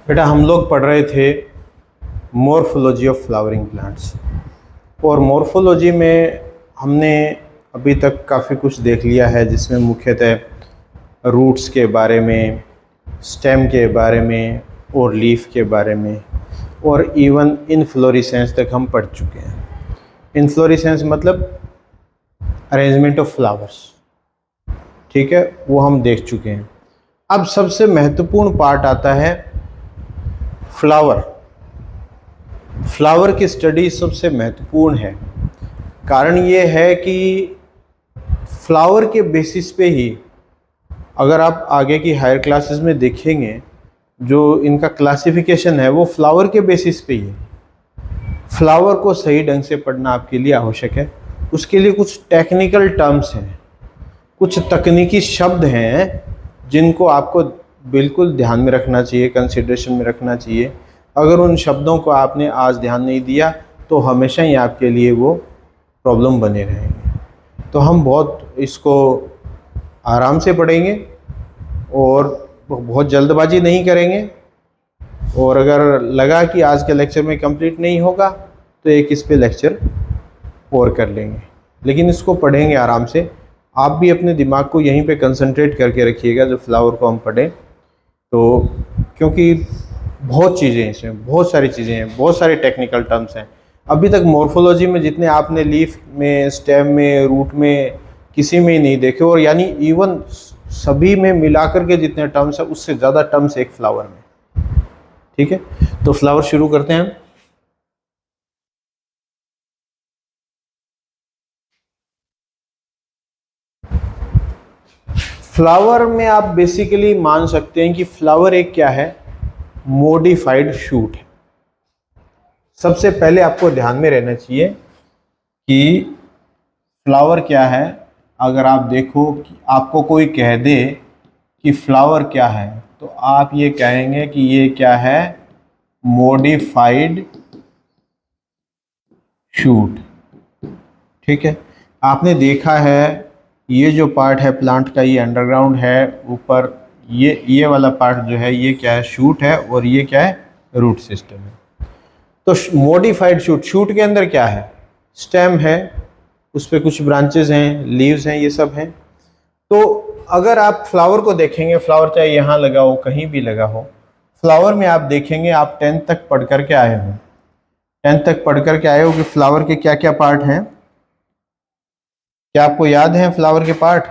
बेटा हम लोग पढ़ रहे थे मॉर्फोलॉजी ऑफ फ्लावरिंग प्लांट्स, और मॉर्फोलॉजी में हमने अभी तक काफ़ी कुछ देख लिया है, जिसमें मुख्यतः रूट्स के बारे में, स्टेम के बारे में और लीफ के बारे में, और इवन इनफ्लोरेसेंस तक हम पढ़ चुके हैं। इनफ्लोरेसेंस मतलब अरेंजमेंट ऑफ फ्लावर्स, ठीक है, वो हम देख चुके हैं। अब सबसे महत्वपूर्ण पार्ट आता है फ्लावर। फ्लावर की स्टडी सबसे महत्वपूर्ण है। कारण ये है कि फ्लावर के बेसिस पे ही, अगर आप आगे की हायर क्लासेस में देखेंगे, जो इनका क्लासिफिकेशन है वो फ्लावर के बेसिस पे ही है। फ्लावर को सही ढंग से पढ़ना आपके लिए आवश्यक है। उसके लिए कुछ टेक्निकल टर्म्स हैं, कुछ तकनीकी शब्द हैं जिनको आपको बिल्कुल ध्यान में रखना चाहिए, कंसिडरेशन में रखना चाहिए। अगर उन शब्दों को आपने आज ध्यान नहीं दिया तो हमेशा ही आपके लिए वो प्रॉब्लम बने रहेंगे। तो हम बहुत इसको आराम से पढ़ेंगे और बहुत जल्दबाजी नहीं करेंगे, और अगर लगा कि आज के लेक्चर में कंप्लीट नहीं होगा तो एक इस पे लेक्चर और कर लेंगे, लेकिन इसको पढ़ेंगे आराम से। आप भी अपने दिमाग को यहीं पे कंसंट्रेट करके रखिएगा जब फ्लावर को हम पढ़ें, तो क्योंकि बहुत चीज़ें हैं इसमें, बहुत सारी चीज़ें हैं, बहुत सारे टेक्निकल टर्म्स हैं। अभी तक मॉर्फोलॉजी में जितने आपने लीफ में, स्टेम में, रूट में, किसी में ही नहीं देखे, और यानी इवन सभी में मिलाकर के जितने टर्म्स हैं उससे ज़्यादा टर्म्स एक फ्लावर में। ठीक है, तो फ्लावर शुरू करते हैं हम। फ्लावर में आप बेसिकली मान सकते हैं कि फ्लावर एक क्या है, मॉडिफाइड शूट है। सबसे पहले आपको ध्यान में रहना चाहिए कि फ्लावर क्या है। अगर आप देखो कि आपको कोई कह दे कि फ्लावर क्या है, तो आप ये कहेंगे कि ये क्या है, मॉडिफाइड शूट। ठीक है, आपने देखा है ये जो पार्ट है प्लांट का, ये अंडरग्राउंड है, ऊपर ये वाला पार्ट जो है ये क्या है, शूट है, और ये क्या है, रूट सिस्टम है। तो मॉडिफाइड शूट, शूट के अंदर क्या है, स्टेम है, उस पर कुछ ब्रांचेस हैं, लीव्स हैं, ये सब हैं। तो अगर आप फ्लावर को देखेंगे, फ्लावर चाहे यहाँ लगा हो, कहीं भी लगा हो, फ्लावर में आप देखेंगे, आप 10th तक पढ़ करके आए हो, 10th तक पढ़ करके आए हो कि फ्लावर के क्या क्या पार्ट हैं। क्या आपको याद है फ्लावर के पार्ट?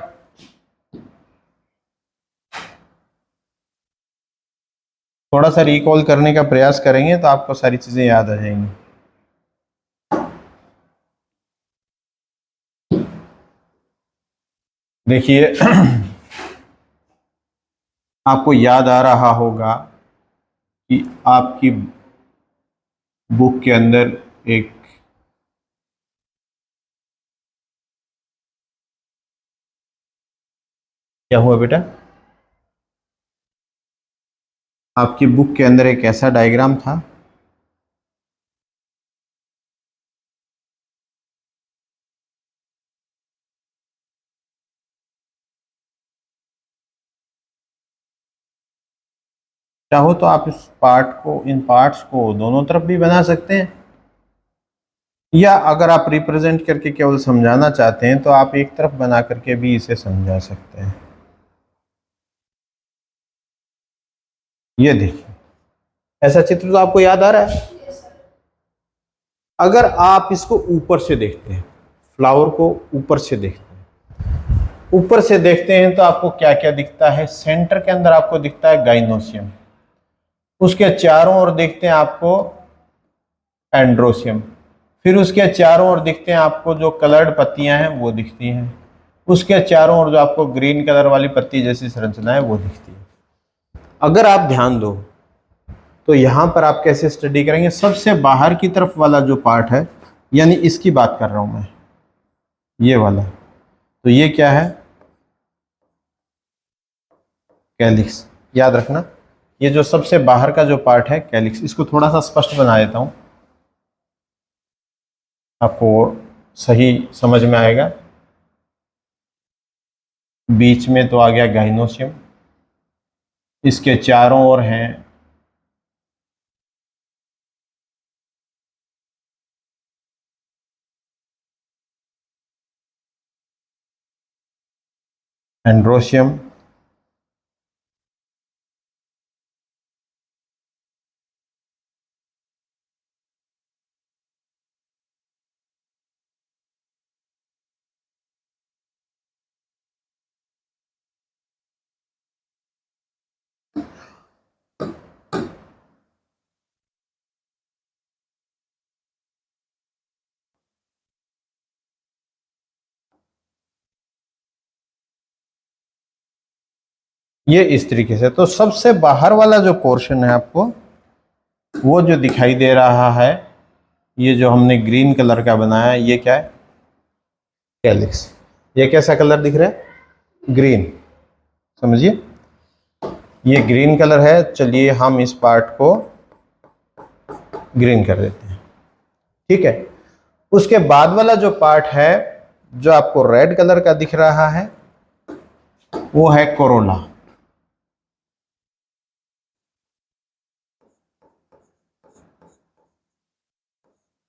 थोड़ा सा रिकॉल करने का प्रयास करेंगे तो आपको सारी चीजें याद आ जाएंगी। देखिए आपको याद आ रहा होगा कि आपकी बुक के अंदर एक क्या हुआ बेटा, आपकी बुक के अंदर एक ऐसा डायग्राम था, चाहो तो आप इस पार्ट को, इन पार्ट्स को दोनों तरफ भी बना सकते हैं, या अगर आप रिप्रेजेंट करके केवल समझाना चाहते हैं तो आप एक तरफ बना करके भी इसे समझा सकते हैं। ये देखिए, ऐसा चित्र तो आपको याद आ रहा है। अगर आप इसको ऊपर से देखते हैं, फ्लावर को ऊपर से देखते हैं, ऊपर से देखते हैं तो आपको क्या क्या दिखता है। सेंटर के अंदर आपको दिखता है गाइनोसियम, उसके चारों ओर दिखते हैं आपको एंड्रोसियम, फिर उसके चारों ओर दिखते हैं आपको जो कलर्ड पत्तियां हैं वो दिखती हैं, उसके चारों ओर जो आपको ग्रीन कलर वाली पत्ती जैसी संरचना है वो दिखती है। अगर आप ध्यान दो तो यहां पर आप कैसे स्टडी करेंगे, सबसे बाहर की तरफ वाला जो पार्ट है, यानी इसकी बात कर रहा हूं मैं, ये वाला, तो ये क्या है, कैलिक्स। याद रखना, ये जो सबसे बाहर का जो पार्ट है कैलिक्स। इसको थोड़ा सा स्पष्ट बना देता हूं, आपको सही समझ में आएगा। बीच में तो आ गया गाइनोसियम, इसके चारों ओर हैं एंड्रोशियम, ये इस तरीके से। तो सबसे बाहर वाला जो पोर्शन है आपको वो जो दिखाई दे रहा है, ये जो हमने ग्रीन कलर का बनाया है, ये क्या है? कैलिक्स। ये कैसा कलर दिख रहा है? ग्रीन। समझिए, ये ग्रीन कलर है। चलिए हम इस पार्ट को ग्रीन कर देते हैं, ठीक है। उसके बाद वाला जो पार्ट है जो आपको रेड कलर का दिख रहा है वो है कोरोला।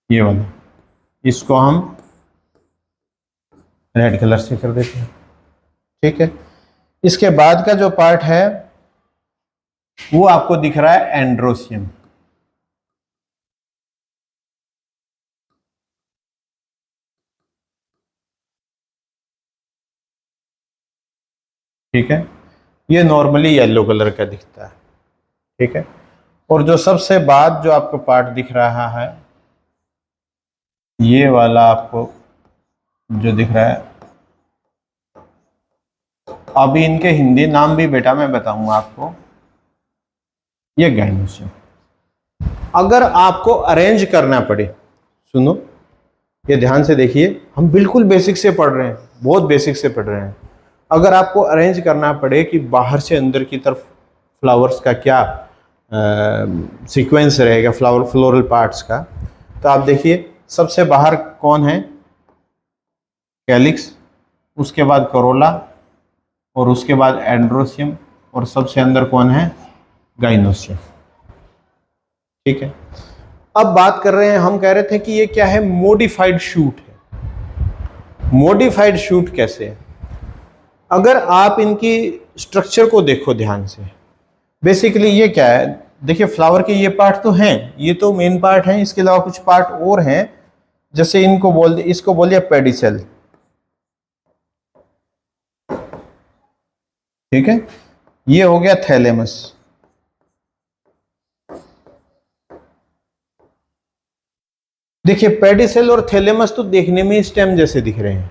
ये वाला, इसको हम रेड कलर से कर देते हैं, ठीक है। इसके बाद का जो पार्ट है वो आपको दिख रहा है एंड्रोसियम। ठीक है, ये नॉर्मली येलो कलर का दिखता है, ठीक है। और जो सबसे बाद जो आपको पार्ट दिख रहा है, ये वाला आपको जो दिख रहा है, अभी इनके हिंदी नाम भी बेटा मैं बताऊंगा आपको। ये गाइनोसियम। अगर आपको अरेंज करना पड़े, सुनो ये ध्यान से देखिए, हम बिल्कुल बेसिक से पढ़ रहे हैं, बहुत बेसिक से पढ़ रहे हैं। अगर आपको अरेंज करना पड़े कि बाहर से अंदर की तरफ फ्लावर्स का क्या सीक्वेंस रहेगा, फ्लोरल पार्ट्स का, तो आप देखिए सबसे बाहर कौन है? कैलिक्स, उसके बाद करोला, और उसके बाद एंड्रोसियम, और सबसे अंदर कौन है? गाइनोसियम, ठीक है। अब बात कर रहे हैं, हम कह रहे थे कि ये क्या है? मॉडिफाइड शूट है। मॉडिफाइड शूट कैसे है? अगर आप इनकी स्ट्रक्चर को देखो ध्यान से, बेसिकली ये क्या है? देखिए फ्लावर के ये पार्ट तो हैं, ये तो मेन पार्ट हैं, इसके अलावा कुछ पार्ट और हैं, जैसे इसको बोलिए पेडिसेल, ठीक है। ये हो गया थैलेमस। देखिए पेडिसेल और थैलेमस तो देखने में स्टेम जैसे दिख रहे हैं,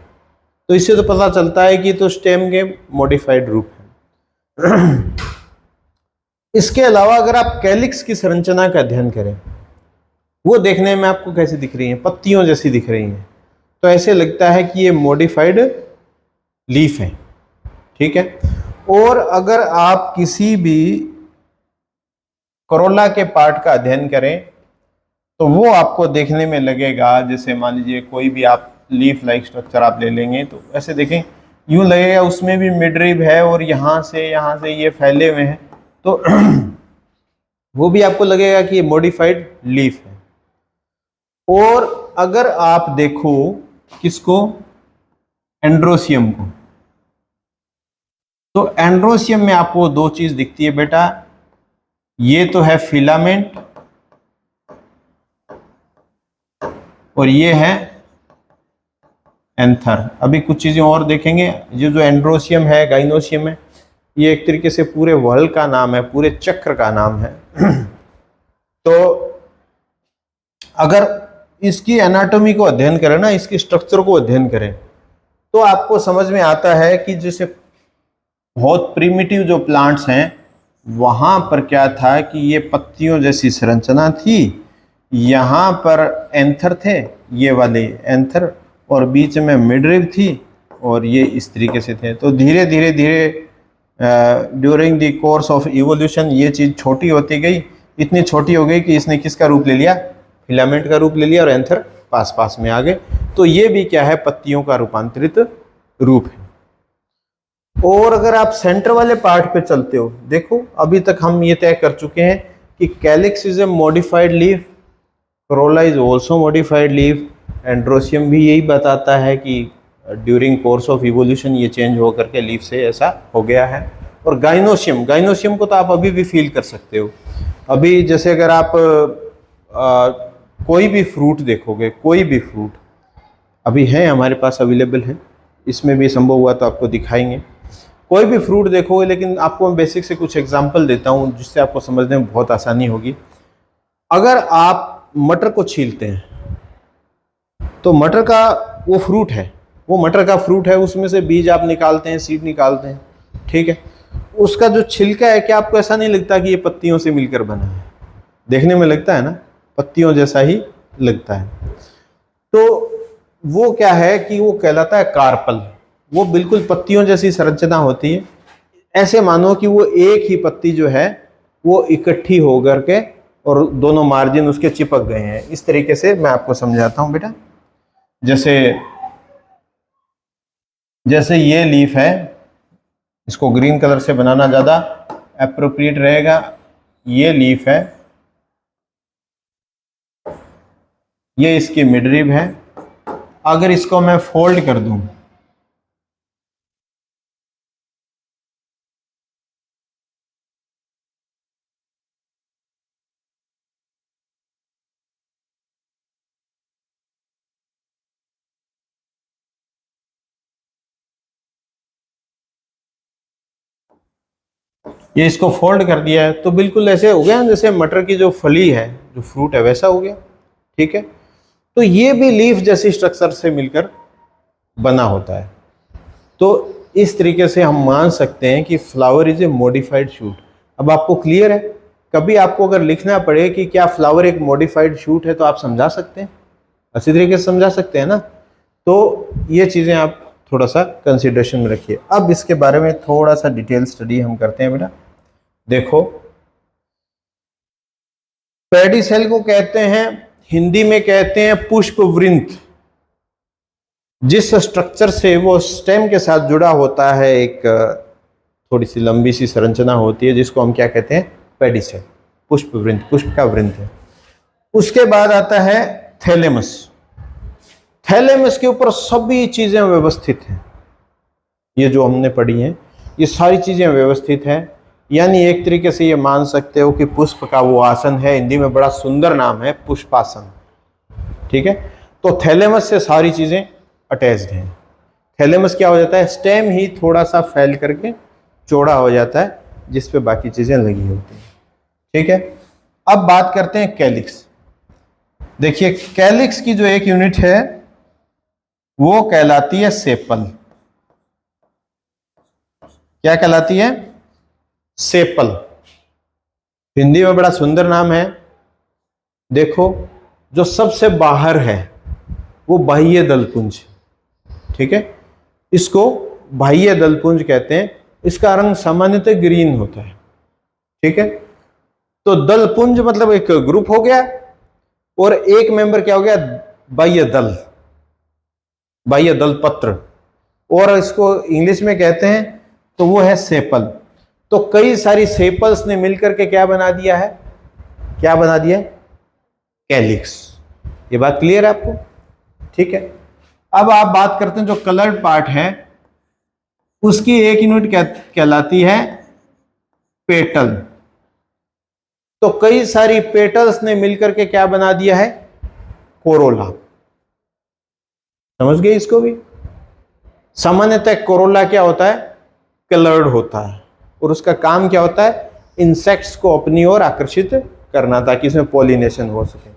तो इससे तो पता चलता है कि तो स्टेम के मॉडिफाइड रूप है। इसके अलावा अगर आप कैलिक्स की संरचना का अध्ययन करें, वो देखने में आपको कैसी दिख रही है? पत्तियों जैसी दिख रही हैं, तो ऐसे लगता है कि ये मॉडिफाइड लीफ है, ठीक है। और अगर आप किसी भी कोरोला के पार्ट का अध्ययन करें तो वो आपको देखने में लगेगा, जैसे मान लीजिए कोई भी आप लीफ लाइक स्ट्रक्चर आप ले लेंगे, तो ऐसे देखें यूं लगेगा उसमें भी मिडरिब है और यहाँ से ये फैले हुए हैं, तो वो भी आपको लगेगा कि ये मॉडिफाइड लीफ है। और अगर आप देखो किसको? एंड्रोसियम को, तो एंड्रोसियम में आपको दो चीज दिखती है बेटा, ये तो है फिलामेंट और ये है एंथर। अभी कुछ चीजें और देखेंगे। ये जो एंड्रोसियम है, गाइनोसियम है, ये एक तरीके से पूरे वर्ल्ड का नाम है, पूरे चक्र का नाम है। तो अगर इसकी एनाटॉमी को अध्ययन करें ना, इसकी स्ट्रक्चर को अध्ययन करें, तो आपको समझ में आता है कि जैसे बहुत प्रिमिटिव जो प्लांट्स हैं वहां पर क्या था कि ये पत्तियों जैसी संरचना थी, यहाँ पर एंथर थे, ये वाले एंथर, और बीच में मिडरिब थी, और ये इस तरीके से थे। तो धीरे धीरे during the course of evolution ये चीज़ छोटी होती गई, इतनी छोटी हो गई कि इसने किसका रूप ले लिया? फिलामेंट का रूप ले लिया, और एंथर पास पास में आ गए। तो ये भी क्या है? पत्तियों का रूपांतरित रूप है। और अगर आप सेंटर वाले पार्ट पे चलते हो, देखो अभी तक हम ये तय कर चुके हैं कि calyx is a modified leaf, Corolla is also modified leaf, androecium भी यही बताता है कि ड्यूरिंग कोर्स ऑफ इवोल्यूशन ये चेंज हो करके लीफ से ऐसा हो गया है। और गाइनोशियम, गाइनोशियम को तो आप अभी भी फील कर सकते हो। अभी जैसे अगर आप कोई भी फ्रूट देखोगे, कोई भी फ्रूट अभी है हमारे पास अवेलेबल है, इसमें भी संभव हुआ तो आपको दिखाएंगे। कोई भी फ्रूट देखोगे, लेकिन आपको मैं बेसिक से कुछ एग्जांपल देता हूँ जिससे आपको समझने में बहुत आसानी होगी। अगर आप मटर को छीलते हैं तो मटर का वो फ्रूट है, वो मटर का फ्रूट है, उसमें से बीज आप निकालते हैं, सीड निकालते हैं, ठीक है। उसका जो छिलका है, क्या आपको ऐसा नहीं लगता कि ये पत्तियों से मिलकर बना है? देखने में लगता है ना, पत्तियों जैसा ही लगता है। तो वो क्या है कि वो कहलाता है कार्पल। वो बिल्कुल पत्तियों जैसी संरचना होती है। ऐसे मानो कि वो एक ही पत्ती जो है वो इकट्ठी होकर के और दोनों मार्जिन उसके चिपक गए हैं। इस तरीके से मैं आपको समझाता हूं बेटा। जैसे जैसे ये लीफ है, इसको ग्रीन कलर से बनाना ज़्यादा एप्रोप्रिएट रहेगा। ये लीफ है, ये इसकी मिडरिब है। अगर इसको मैं फोल्ड कर दूं, ये इसको फोल्ड कर दिया है तो बिल्कुल ऐसे हो गया जैसे मटर की जो फली है, जो फ्रूट है, वैसा हो गया, ठीक है। तो ये भी लीफ जैसी स्ट्रक्चर से मिलकर बना होता है। तो इस तरीके से हम मान सकते हैं कि flower is a modified shoot. अब आपको क्लियर है? कभी आपको अगर लिखना पड़े कि क्या फ्लावर एक मॉडिफाइड शूट है तो आप समझा सकते हैं, अच्छी तरीके से समझा सकते हैं ना। तो ये चीज़ें आप थोड़ा सा कंसिडरेशन में रखिए। अब इसके बारे में थोड़ा सा डिटेल स्टडी हम करते हैं बेटा। देखो, पेडिसेल को कहते हैं, हिंदी में कहते हैं पुष्प वृंत। जिस स्ट्रक्चर से वो स्टेम के साथ जुड़ा होता है, एक थोड़ी सी लंबी सी संरचना होती है जिसको हम क्या कहते हैं? पेडिसेल, पुष्प वृंत, पुष्प का वृंत है। उसके बाद आता है थैलेमस। थैलेमस के ऊपर सभी चीजें व्यवस्थित हैं। ये जो हमने पढ़ी हैं ये सारी चीजें व्यवस्थित हैं। यानी एक तरीके से ये मान सकते हो कि पुष्प का वो आसन है, हिंदी में बड़ा सुंदर नाम है पुष्पासन, ठीक है। तो थैलेमस से सारी चीजें अटैच्ड हैं। थैलेमस क्या हो जाता है? स्टेम ही थोड़ा सा फैल करके चौड़ा हो जाता है जिस पे बाकी चीजें लगी होती हैं, ठीक है। अब बात करते हैं कैलिक्स। देखिए, कैलिक्स की जो एक यूनिट है वो कहलाती है सेपल। क्या कहलाती है? सेपल। हिंदी में बड़ा सुंदर नाम है। देखो, जो सबसे बाहर है वो बाह्य दलपुंज, ठीक है, इसको बाह्य दलपुंज कहते हैं। इसका रंग सामान्यतः ग्रीन होता है, ठीक है। तो दलपुंज मतलब एक ग्रुप हो गया और एक मेंबर क्या हो गया? बाह्य दल, बाह्य दल पत्र, और इसको इंग्लिश में कहते हैं तो वो है सेपल। तो कई सारी सेपल्स ने मिलकर के क्या बना दिया है? क्या बना दिया? कैलिक्स। ये बात क्लियर है आपको? ठीक है। अब आप बात करते हैं जो कलर्ड पार्ट है उसकी एक यूनिट कहलाती है पेटल। तो कई सारी पेटल्स ने मिलकर के क्या बना दिया है? कोरोला। समझ गए इसको भी? सामान्यतः कोरोला क्या होता है? कलर्ड होता है और उसका काम क्या होता है? इंसेक्ट्स को अपनी ओर आकर्षित करना ताकि इसमें पॉलिनेशन हो सके,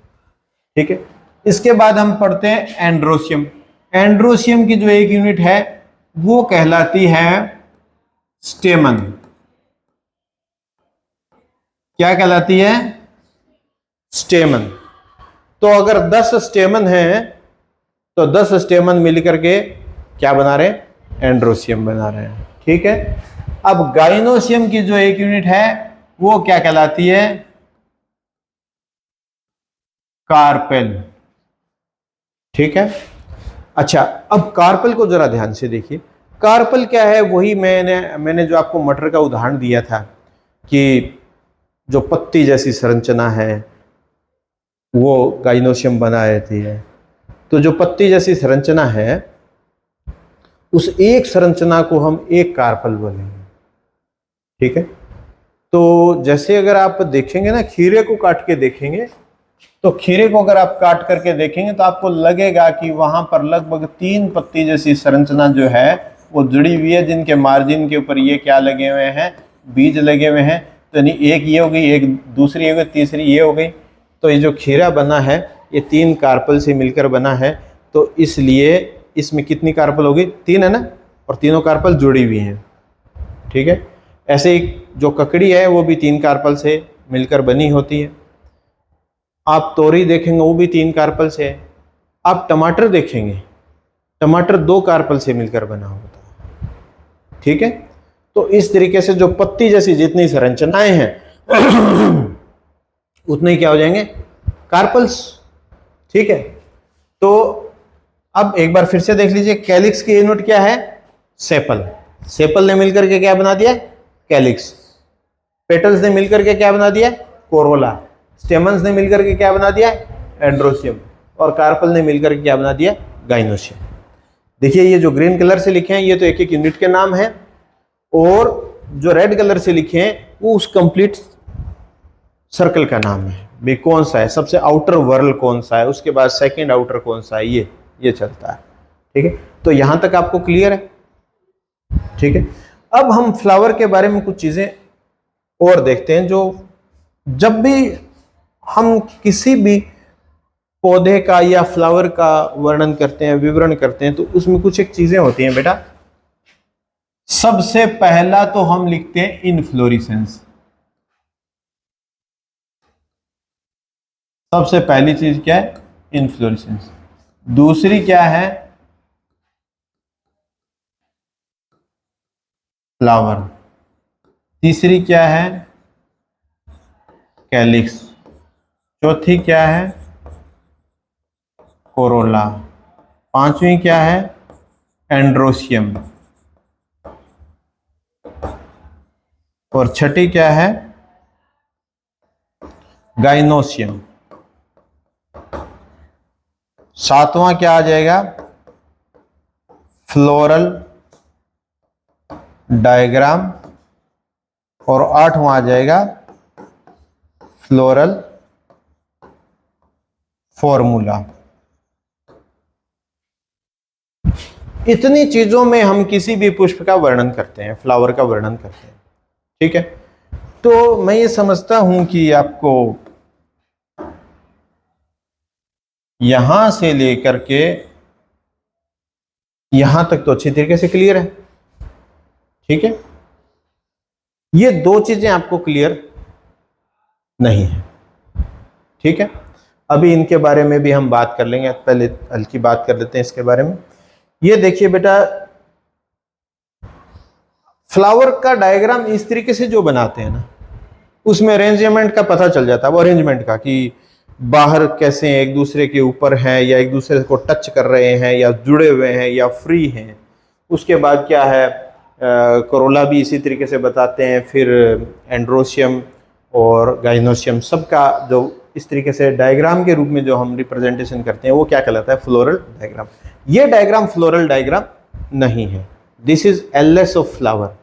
ठीक है। इसके बाद हम पढ़ते हैं एंड्रोसियम। एंड्रोसियम की जो एक यूनिट है वो कहलाती है स्टेमन। क्या कहलाती है? स्टेमन। तो अगर 10 स्टेमन हैं तो 10 स्टेमन मिलकर के क्या बना रहे हैं? एंड्रोसियम बना रहे हैं, ठीक है। अब गाइनोसियम की जो एक यूनिट है वो क्या कहलाती है? कार्पेल, ठीक है। अच्छा, अब कार्पेल को जरा ध्यान से देखिए। कार्पेल क्या है? वही मैंने जो आपको मटर का उदाहरण दिया था कि जो पत्ती जैसी संरचना है वो गाइनोसियम बना रहती है। तो जो पत्ती जैसी संरचना है उस एक संरचना को हम एक कार्पल बोलेंगे। ठीक है, तो जैसे अगर आप देखेंगे ना, खीरे को काट के देखेंगे, तो खीरे को अगर आप काट करके देखेंगे तो आपको लगेगा कि वहां पर लगभग 3 पत्ती जैसी संरचना जो है वो जुड़ी हुई है, जिनके मार्जिन के ऊपर ये क्या लगे हुए हैं, बीज लगे हुए हैं। तो यानी एक ये हो गई, एक दूसरी हो गई, तीसरी ये हो गई। तो ये जो खीरा बना है ये 3 कार्पल से मिलकर बना है, तो इसलिए इसमें कितनी कार्पल होगी, 3 है ना, और तीनों कार्पल जुड़ी हुई हैं। ठीक है, ऐसे ही जो ककड़ी है वो भी 3 कार्पल से मिलकर बनी होती है। आप तोरी देखेंगे वो भी 3 कार्पल से है। आप टमाटर देखेंगे, टमाटर 2 कार्पल से मिलकर बना होता है। ठीक है, तो इस तरीके से जो पत्ती जैसी जितनी संरचनाएं हैं उतने क्या हो जाएंगे, कार्पल्स। ठीक है, तो अब एक बार फिर से देख लीजिए, कैलिक्स की यूनिट क्या है, सेपल। सेपल ने मिलकर के क्या बना दिया, कैलिक्स। पेटल्स ने मिलकर के क्या बना दिया, कोरोला। स्टेमन्स ने मिलकर के क्या बना दिया, एंड्रोसियम। और कार्पल ने मिलकर के क्या बना दिया, गाइनोसियम। देखिए ये जो ग्रीन कलर से लिखे हैं ये तो एक एक यूनिट के नाम है, और जो रेड कलर से लिखे हैं वो उस कंप्लीट सर्कल का नाम है। भी कौन सा है, सबसे आउटर वर्ल कौन सा है, उसके बाद सेकेंड आउटर कौन सा है, ये चलता है। ठीक है, तो यहां तक आपको क्लियर है। ठीक है, अब हम फ्लावर के बारे में कुछ चीजें और देखते हैं। जो जब भी हम किसी भी पौधे का या फ्लावर का वर्णन करते हैं, विवरण करते हैं, तो उसमें कुछ एक चीजें होती हैं बेटा। सबसे पहला तो हम लिखते हैं इनफ्लोरेसेंस। सबसे पहली चीज क्या है, इनफ्लोरेसेंस। दूसरी क्या है, फ्लावर। तीसरी क्या है, कैलिक्स। चौथी क्या है, कोरोला। पांचवी क्या है, एंड्रोसियम। और छठी क्या है, गाइनोसियम। सातवां क्या आ जाएगा, फ्लोरल डायग्राम। और आठवां आ जाएगा फ्लोरल फॉर्मूला। इतनी चीजों में हम किसी भी पुष्प का वर्णन करते हैं, फ्लावर का वर्णन करते हैं। ठीक है, तो मैं ये समझता हूं कि आपको यहां से लेकर के यहां तक तो अच्छी तरीके से क्लियर है। ठीक है, ये 2 चीजें आपको क्लियर नहीं है। ठीक है, अभी इनके बारे में भी हम बात कर लेंगे, पहले हल्की बात कर लेते हैं इसके बारे में। ये देखिए बेटा, फ्लावर का डायग्राम इस तरीके से जो बनाते हैं ना, उसमें अरेंजमेंट का पता चल जाता है, वो अरेंजमेंट का, कि बाहर कैसे एक दूसरे के ऊपर हैं, या एक दूसरे को टच कर रहे हैं, या जुड़े हुए हैं, या फ्री हैं। उसके बाद क्या है, कोरोला भी इसी तरीके से बताते हैं। फिर एंड्रोसियम और गाइनोसियम, सबका जो इस तरीके से डायग्राम के रूप में जो हम रिप्रेजेंटेशन करते हैं वो क्या कहलाता है, फ्लोरल डायग्राम। ये डायग्राम फ्लोरल डायग्राम नहीं है। This is LS of flower.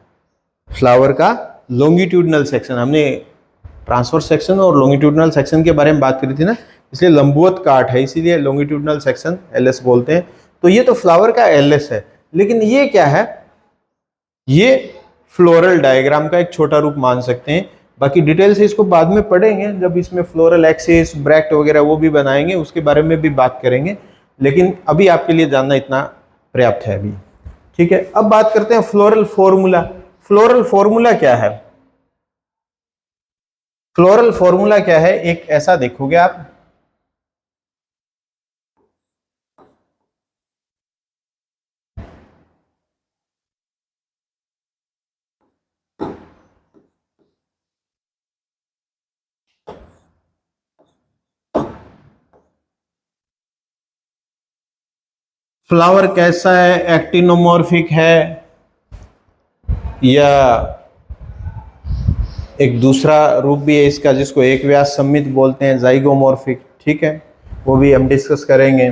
Flower का लॉन्गिट्यूडनल सेक्शन, हमने ट्रांसवर्स सेक्शन और लॉन्गिट्यूडनल सेक्शन के बारे में बात करी थी ना, इसलिए लंबवत काट है, इसीलिए लॉन्गिट्यूडनल सेक्शन एलएस बोलते हैं। तो ये तो फ्लावर का एलएस है, लेकिन ये क्या है, ये फ्लोरल डायग्राम का एक छोटा रूप मान सकते हैं। बाकी डिटेल से इसको बाद में पढ़ेंगे, जब इसमें फ्लोरल एक्सिस, ब्रैक्ट वगैरह वो भी बनाएंगे, उसके बारे में भी बात करेंगे। लेकिन अभी आपके लिए जानना इतना पर्याप्त है अभी। ठीक है, अब बात करते हैं फ्लोरल फॉर्मूला। फ्लोरल फॉर्मूला क्या है, फ्लोरल फॉर्मूला क्या है, एक ऐसा देखोगे आप, फ्लावर कैसा है, एक्टिनोमॉर्फिक है या एक दूसरा रूप भी है इसका जिसको एक व्यास सममित बोलते हैं, जाइगोमॉर्फिक। ठीक है, वो भी हम डिस्कस करेंगे।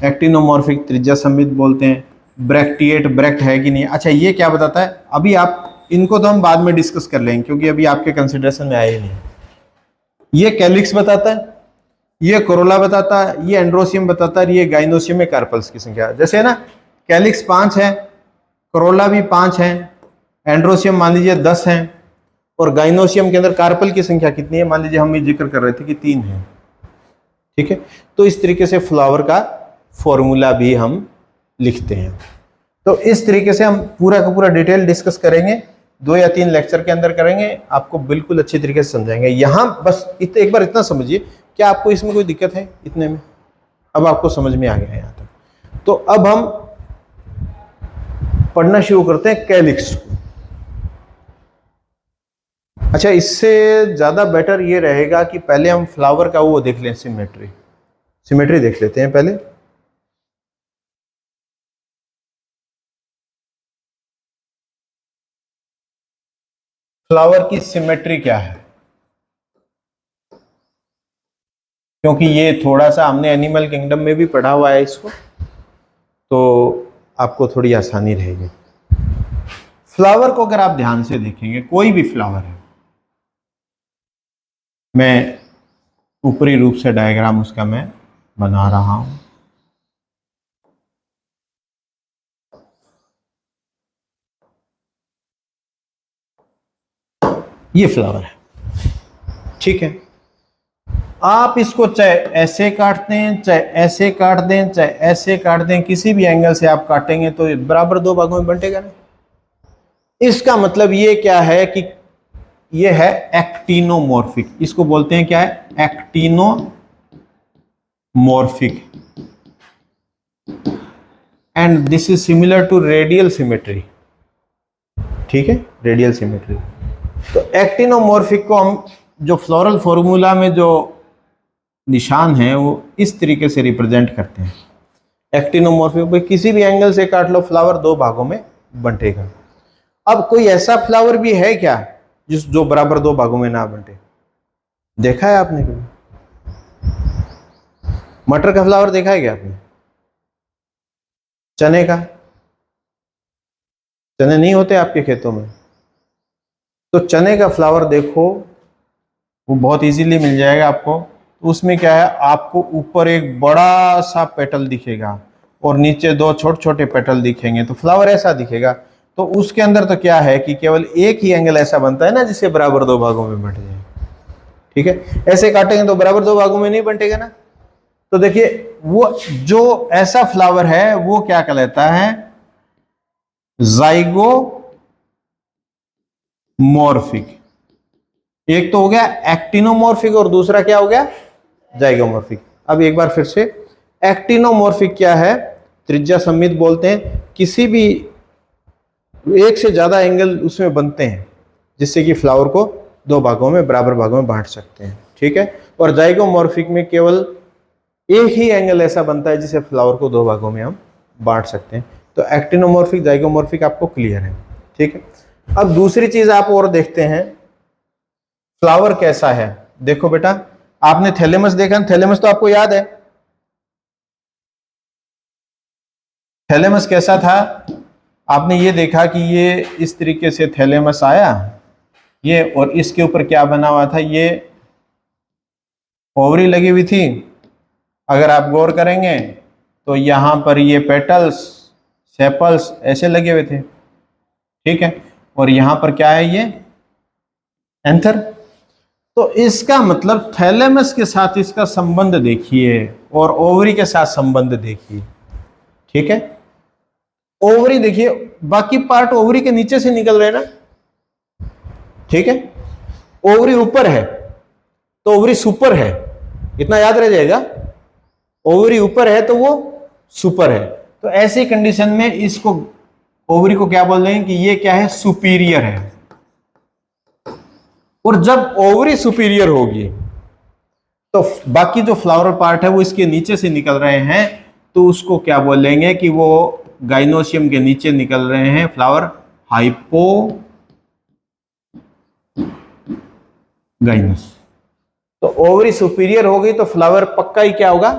एक्टिनोमॉर्फिक त्रिज्या सममित बोलते हैं। ब्रैक्टिएट ब्रैक्ट है कि नहीं। अच्छा ये क्या बताता है, अभी आप इनको तो हम बाद में डिस्कस कर लेंगे क्योंकि अभी आपके कंसिडरेशन में आए ही नहीं। ये कैलिक्स बताता है, ये कोरोला बताता है, ये एंड्रोसियम बताता है, ये गाइनोसियम में कार्पल्स की संख्या। जैसे है ना, कैलिक्स 5 है, कोरोला भी 5 है, एंड्रोसियम मान लीजिए 10 है, और गाइनोसियम के अंदर कार्पल की संख्या कितनी है, मान लीजिए हम ये जिक्र कर रहे थे कि 3 है। ठीक है, तो इस तरीके से फ्लावर का फॉर्मूला भी हम लिखते हैं। तो इस तरीके से हम पूरा का पूरा डिटेल डिस्कस करेंगे, 2 या 3 लेक्चर के अंदर करेंगे, आपको बिल्कुल अच्छी तरीके से समझाएंगे। यहाँ बस एक बार इतना समझिए, क्या आपको इसमें कोई दिक्कत है इतने में? अब आपको समझ में आ गया है यहाँ तक। तो अब हम पढ़ना शुरू करते हैं कैलिक्स को। अच्छा, इससे ज्यादा बेटर ये रहेगा कि पहले हम फ्लावर का वो देख लें, सिमेट्री देख लेते हैं पहले। फ्लावर की सिमेट्री क्या है, क्योंकि ये थोड़ा सा हमने एनिमल किंगडम में भी पढ़ा हुआ है इसको, तो आपको थोड़ी आसानी रहेगी। फ्लावर को अगर आप ध्यान से देखेंगे, कोई भी फ्लावर है, मैं ऊपरी रूप से डायग्राम उसका मैं बना रहा हूं। ये फ्लावर है, ठीक है। आप इसको चाहे ऐसे काटते हैं, चाहे ऐसे काट दें, चाहे ऐसे काट दें, किसी भी एंगल से आप काटेंगे तो ये बराबर 2 भागों में बंटेगा ना। इसका मतलब ये क्या है कि ये है एक्टिनोमॉर्फिक। इसको बोलते हैं क्या है, actinomorphic. And this is similar to radial symmetry. ठीक है, रेडियल सिमेट्री। तो एक्टिनोमॉर्फिक को हम जो फ्लोरल फॉर्मूला में जो निशान है वो इस तरीके से रिप्रेजेंट करते हैं। एक्टिनोमॉर्फिक पे किसी भी एंगल से काट लो, फ्लावर 2 भागों में बंटेगा। अब कोई ऐसा फ्लावर भी है क्या जो बराबर 2 भागों में ना बंटे? देखा है आपने कभी? मटर का फ्लावर देखा है क्या आपने? चने का? चने नहीं होते आपके खेतों में? तो चने का फ्लावर देखो, वो बहुत इजीली मिल जाएगा आपको। उसमें क्या है, आपको ऊपर एक बड़ा सा पेटल दिखेगा और नीचे 2 छोटे छोटे पेटल दिखेंगे, तो फ्लावर ऐसा दिखेगा। तो उसके अंदर तो क्या है कि केवल एक ही एंगल ऐसा बनता है ना जिससे बराबर 2 भागों में बंट जाए। ठीक है, ऐसे काटेंगे तो बराबर 2 भागों में नहीं बंटेगा ना। तो देखिए, वो जो ऐसा फ्लावर है वो क्या कहलाता है, जाइगोमॉर्फिक। एक तो हो गया एक्टिनोमॉर्फिक और दूसरा क्या हो गया, जाइगोमॉर्फिक। अब एक बार फिर से, एक्टिनोमॉर्फिक क्या है, त्रिज्या सममित बोलते हैं, किसी भी एक से ज्यादा एंगल उसमें बनते हैं जिससे कि फ्लावर को 2 भागों में बराबर भागों में बांट सकते हैं। ठीक है, और जाइगोमॉर्फिक में केवल एक ही एंगल ऐसा बनता है जिसे फ्लावर को 2 भागों में हम बांट सकते हैं। तो एक्टिनोमॉर्फिक, जाइगोमॉर्फिक आपको क्लियर है। ठीक है, अब दूसरी चीज आप और देखते हैं, फ्लावर कैसा है। देखो बेटा, आपने थैलेमस देखा, थैलेमस तो आपको याद है, थैलेमस कैसा था? आपने ये देखा कि ये इस तरीके से थैलेमस आया, ये, और इसके ऊपर क्या बना हुआ था, ये ओवरी लगी हुई थी। अगर आप गौर करेंगे तो यहां पर ये पेटल्स, सेपल्स ऐसे लगे हुए थे। ठीक है, और यहां पर क्या है, ये एंथर। तो इसका मतलब थैलेमस के साथ इसका संबंध देखिए और ओवरी के साथ संबंध देखिए। ठीक है, ओवरी देखिए, बाकी पार्ट ओवरी के नीचे से निकल रहे हैं ना। ठीक है, ओवरी ऊपर है तो ओवरी सुपर है, इतना याद रह जाएगा। ओवरी ऊपर है तो वो सुपर है। तो ऐसी कंडीशन में इसको, ओवरी को क्या बोल रहे हैं कि ये क्या है, सुपीरियर है। और जब ओवरी सुपीरियर होगी तो बाकी जो फ्लावर पार्ट है वो इसके नीचे से निकल रहे हैं, तो उसको क्या बोलेंगे कि वो गाइनोसियम के नीचे निकल रहे हैं, फ्लावर हाइपोगाइनस। तो ओवरी सुपीरियर होगी तो फ्लावर पक्का ही क्या होगा,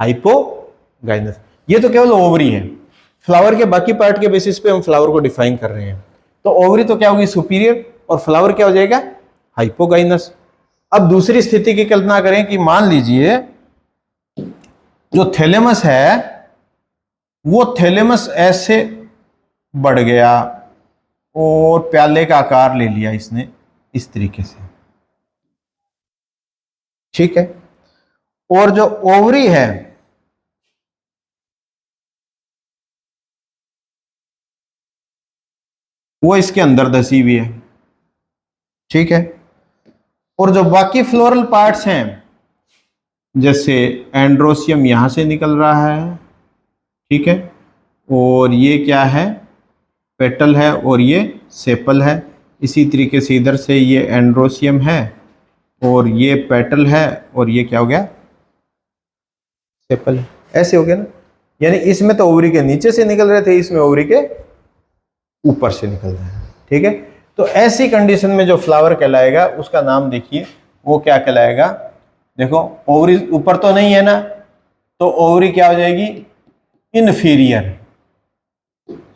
हाइपोगाइनस। ये तो केवल ओवरी है। फ्लावर के बाकी पार्ट के बेसिस पे हम फ्लावर को डिफाइन कर रहे हैं। तो ओवरी तो क्या होगी, सुपीरियर, और फ्लावर क्या हो जाएगा, हाइपोगाइनस। अब दूसरी स्थिति की कल्पना करें कि मान लीजिए जो थैलेमस है वो थैलेमस ऐसे बढ़ गया और प्याले का आकार ले लिया इसने इस तरीके से, ठीक है। और जो ओवरी है वो इसके अंदर धसी हुई है, ठीक है। और जो बाकी फ्लोरल पार्ट्स हैं, जैसे एंड्रोसियम यहां से निकल रहा है, ठीक है, और ये क्या है, पेटल है, और ये सेपल है। इसी तरीके से इधर से ये एंड्रोसियम है और ये पेटल है और ये क्या हो गया, सेपल है। ऐसे हो गया ना, यानी इसमें तो ओवरी के नीचे से निकल रहे थे, इसमें ओवरी के ऊपर से निकल रहे हैं, ठीक है। तो ऐसी कंडीशन में जो फ्लावर कहलाएगा उसका नाम देखिए, वो क्या कहलाएगा, देखो ओवरी ऊपर तो नहीं है ना, तो ओवरी क्या हो जाएगी, इनफीरियर।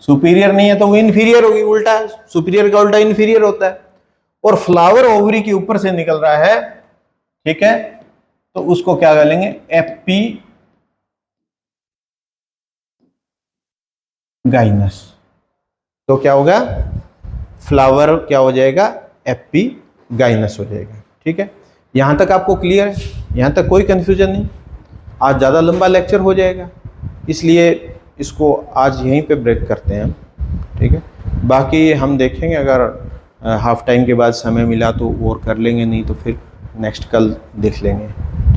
सुपीरियर नहीं है तो वो इन्फीरियर होगी, उल्टा, सुपीरियर का उल्टा इन्फीरियर होता है। और फ्लावर ओवरी के ऊपर से निकल रहा है, ठीक है, तो उसको क्या करेंगे, एपी गाइनस। तो क्या होगा, फ्लावर क्या हो जाएगा, एपी गाइनस हो जाएगा, ठीक है। यहां तक आपको क्लियर है, यहां तक कोई कंफ्यूजन नहीं। आज ज़्यादा लंबा लेक्चर हो जाएगा, इसलिए इसको आज यहीं पे ब्रेक करते हैं हम, ठीक है। बाकी हम देखेंगे, अगर हाफ टाइम के बाद समय मिला तो और कर लेंगे, नहीं तो फिर नेक्स्ट कल देख लेंगे,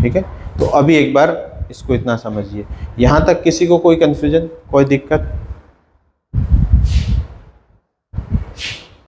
ठीक है। तो अभी एक बार इसको इतना समझिए। यहाँ तक किसी को कोई कन्फ्यूजन, कोई दिक्कत?